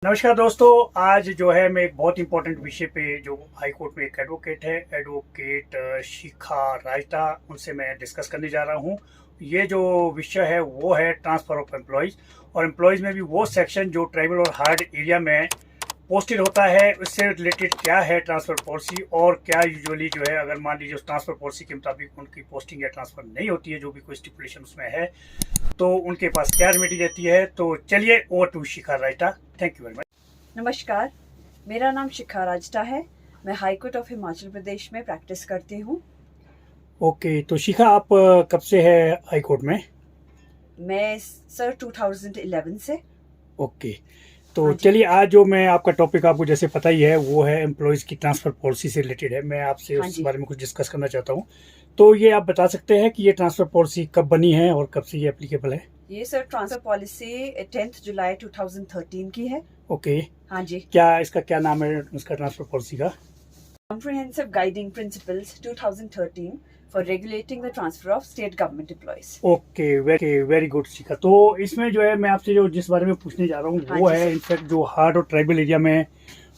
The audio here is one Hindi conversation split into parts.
नमस्कार दोस्तों। आज जो है मैं एक बहुत इंपॉर्टेंट विषय पे जो हाई कोर्ट में एक एडवोकेट है, एडवोकेट शिखा राजदा, उनसे मैं डिस्कस करने जा रहा हूँ। ये जो विषय है वो है ट्रांसफर ऑफ एम्प्लॉयज़, और एम्प्लॉयज़ में भी वो सेक्शन जो ट्राइबल और हार्ड एरिया में पोस्टेड होता है, उससे रिलेटेड क्या है ट्रांसफ़र पॉलिसी, और क्या यूजुअली जो है अगर मान लीजिए उस ट्रांसफ़र पॉलिसी के मुताबिक उनकी पोस्टिंग या ट्रांसफ़र नहीं होती है, जो भी कोई स्टिपुलेशन उसमें है, तो उनके पास क्या रेमेडी रहती है। तो चलिए over to Shikha Rajda. Thank you very much. नमस्कार, मेरा नाम शिखा राजदा है। मैं high court of Himachal Pradesh में प्रैक्टिस करती हूँ। ओके, तो शिखा आप कब से है हाई कोर्ट में? मैं सर 2011 से। ओके, तो हाँ जी। चलिए आज जो मैं आपका टॉपिक आपको जैसे पता ही है वो है एम्प्लॉयज़ की ट्रांसफ़र पॉलिसी से रिलेटेड है। मैं आपसे हाँ उस जी। बारे में कुछ डिस्कस करना चाहता हूँ। तो ये आप बता सकते हैं कि ये ट्रांसफ़र पॉलिसी कब बनी है और कब से ये एप्लीकेबल है? ये सर ट्रांसफर पॉलिसी 10 जुलाई 2013 की है। ओके, हाँ जी। क्या नाम है उसका ट्रांसफ़र पॉलिसी का? Comprehensive guiding principles 2013 for regulating the transfer of state government employees. Okay, very good Shikha. तो इसमें जो है मैं आपसे जो जिस बारे में पूछने जा रहा हूँ हाँ वो जी है सर। इनफैक्ट जो हार्ड और ट्राइबल एरिया में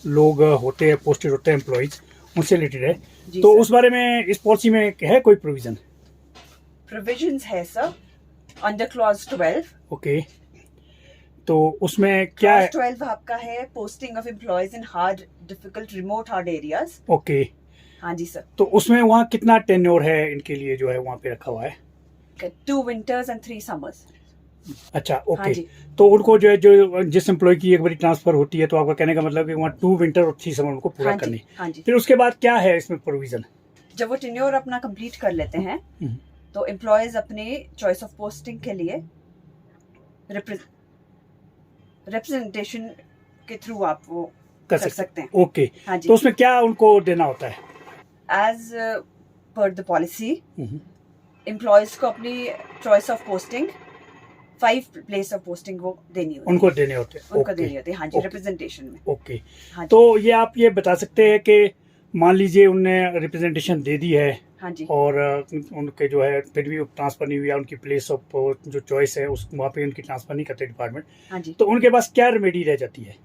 लोग होते हैं, पोस्टेड होते हैं एम्प्लॉयज़, उनसे रिलेटेड है। जी तो सर। उस बारे में इस पॉलिसी में है कोई प्रोविज़न? प्रोविजंस है सर अंडर क्लॉज 12। ओके, तो उसमें क्या क्लॉज है? 12 आपका है posting of employees in hard difficult remote hard areas. Okay, हाँ जी सर। तो उसमें वहाँ कितना टेन्योर है इनके लिए जो है वहाँ पे रखा हुआ है? 2 winters and 3 summers। अच्छा, हाँ ओके। जी। तो उनको जो है जो जिस एम्प्लॉय की एक बारी ट्रांसफर होती है, तो आपका कहने का मतलब कि वहाँ 2 विंटर और 3 समर उनको पूरा हाँ करनी। जी। हाँ जी। फिर उसके बाद क्या है इसमें प्रोविजन? जब वो टेन्योर अपना कंप्लीट कर लेते हैं तो एम्प्लॉयज अपने चॉइस ऑफ पोस्टिंग के लिए रिप्रेजेंटेशन के थ्रू आप वो कर सकते हैं। ओके, हाँ जी। तो उसमें क्या उनको देना होता है? As per the policy employees को अपनी choice of posting 5 place of posting वो देनी होती उनको देने होते हैं। उनको ओके, देनी होती है। हाँ जी, ओके, रिप्रेजेंटेशन में। ओके। हाँ जी। तो ये आप ये बता सकते हैं कि मान लीजिए उनने रिप्रेजेंटेशन दे दी है हाँ जी। और उनके जो है फिर भी ट्रांसफर नहीं हुआ, उनकी प्लेस ऑफ जो चॉइस है उस वहाँ पे उनकी ट्रांसफर नहीं करते डिपार्टमेंट, हाँ जी। तो उनके पास क्या रेमेडी रह जाती है?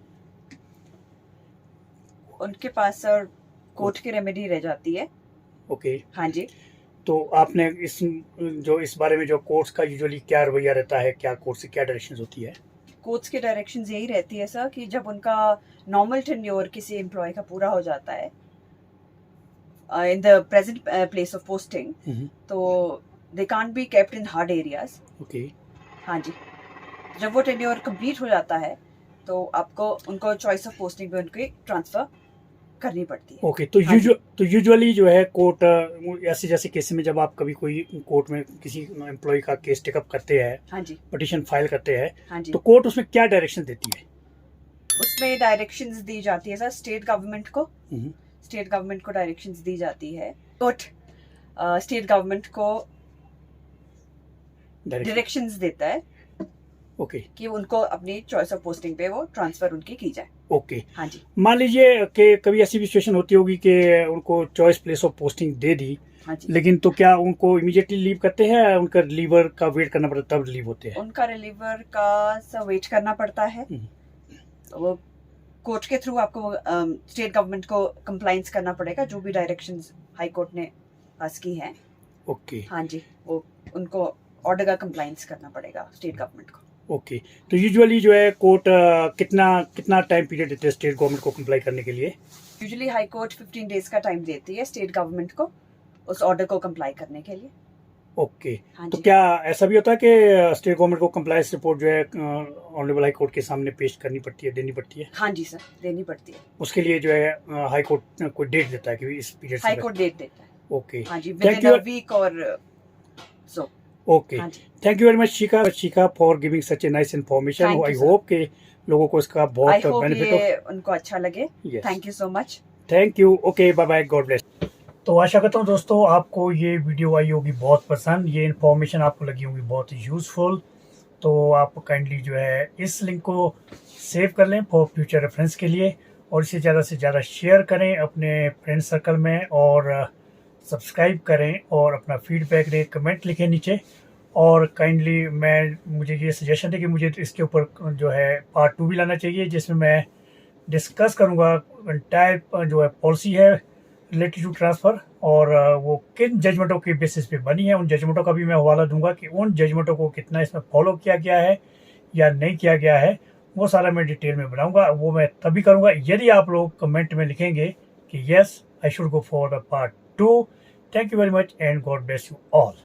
उनके पास सर कोर्ट की रेमेडी रह जाती है। ओके, हाँ जी। तो आपने इस बारे में जो कोर्ट्स का यूजुअली क्या रवैया रहता है, क्या कोर्ट से क्या डायरेक्शंस होती है? कोर्ट्स की डायरेक्शंस यही रहती है सर कि जब उनका नॉर्मल टेन्योर किसी एम्प्लॉय का पूरा हो जाता है in the present place of posting, तो they can't be kept in hard areas. Okay, हाँ जी। जब वो टेन्योर कंप्लीट हो जाता है तो आपको उनको चॉइस ऑफ पोस्टिंग पे उनकी ट्रांसफर करनी पड़ती है। ओके। तो हाँ जी। यूजुअली जो है कोर्ट ऐसे जैसे केस में जब आप कभी कोई कोर्ट में किसी एम्प्लॉय का केस टेकअप करते हैं, हाँ जी। पिटीशन फाइल करते हैं, हाँ जी। तो कोर्ट उसमें क्या डायरेक्शन देती है? उसमें डायरेक्शंस दी जाती है सर स्टेट गवर्नमेंट को। स्टेट गवर्नमेंट को डायरेक्शंस दी जाती है। कोर्ट स्टेट गवर्नमेंट को डायरेक्शंस देता है ओके, कि उनको अपनी चॉइस ऑफ पोस्टिंग पे वो ट्रांसफर उनकी की जाए। ओके। हाँ जी। मान लीजिए कि कभी ऐसी भी सिचुएशन होती होगी कि उनको चॉइस प्लेस ऑफ पोस्टिंग दे दी, हाँ जी। लेकिन तो क्या उनको इमीडिएटली लीव करते हैं या उनका रिलीवर का वेट करना पड़ता है तब रिलीव होते हैं? उनका रिलीवर का सब वेट करना पड़ता है। वो कोर्ट के थ्रू आपको स्टेट गवर्नमेंट को कंप्लाइंस करना पड़ेगा जो भी डायरेक्शंस हाई कोर्ट ने पास की है। ओके, हाँ जी। वो उनको ऑर्डर का कंप्लाइंस करना पड़ेगा स्टेट गवर्नमेंट को। ओके। तो यूजुअली जो है कोर्ट कितना टाइम पीरियड देते हैं स्टेट गवर्नमेंट को कंप्लाई करने के लिए? यूजुअली हाई कोर्ट 15 डेज का टाइम देती है स्टेट गवर्नमेंट को उस ऑर्डर को कंप्लाई करने के लिए। ओके। हाँ तो जी। क्या ऐसा भी होता है कि स्टेट गवर्नमेंट को कंप्लायंस रिपोर्ट जो है ऑनरेबल हाई कोर्ट के सामने पेश करनी पड़ती है, देनी पड़ती है? हाँ जी सर, देनी पड़ती है। उसके लिए जो है हाई कोर्ट कोई डेट देता है कि इस पीरियड से? हाई कोर्ट डेट देता है। ओके, हाँ जी, with thank in you. A week और सो। ओके, हाँ जी। Thank you very much Shikha for giving such a nice information. Thank you, I sir. Hope कि लोगों को इसका आई बहुत होप बेनिफिट ये उनको अच्छा लगे। Yes. Thank you so much. Thank you. Okay, bye bye, God bless. तो आशा करता हूँ दोस्तों आपको ये वीडियो आई होगी बहुत पसंद, ये इन्फॉर्मेशन आपको लगी होगी बहुत यूज़फुल। तो आप काइंडली जो है इस लिंक को सेव कर लें फॉर फ्यूचर रेफरेंस के लिए, और इसे ज़्यादा से ज़्यादा शेयर करें अपने फ्रेंड सर्कल में, और सब्सक्राइब करें और अपना फीडबैक दें, कमेंट लिखें नीचे। और काइंडली मुझे ये सजेशन है कि मुझे इसके ऊपर जो है पार्ट 2 भी लाना चाहिए, जिसमें मैं डिस्कस करूँगा एंटायर जो है पॉलिसी है रिलेटेड टू ट्रांसफ़र, और वो किन जजमेंटों के बेसिस पे बनी है। उन जजमेंटों का भी मैं हवाला दूंगा कि उन जजमेंटों को कितना इसमें फॉलो किया गया है या नहीं किया गया है, वो सारा मैं डिटेल में बनाऊंगा। वो मैं तभी करूंगा यदि आप लोग कमेंट में लिखेंगे कि yes I should go for the part 2। Thank you very much and God bless you all.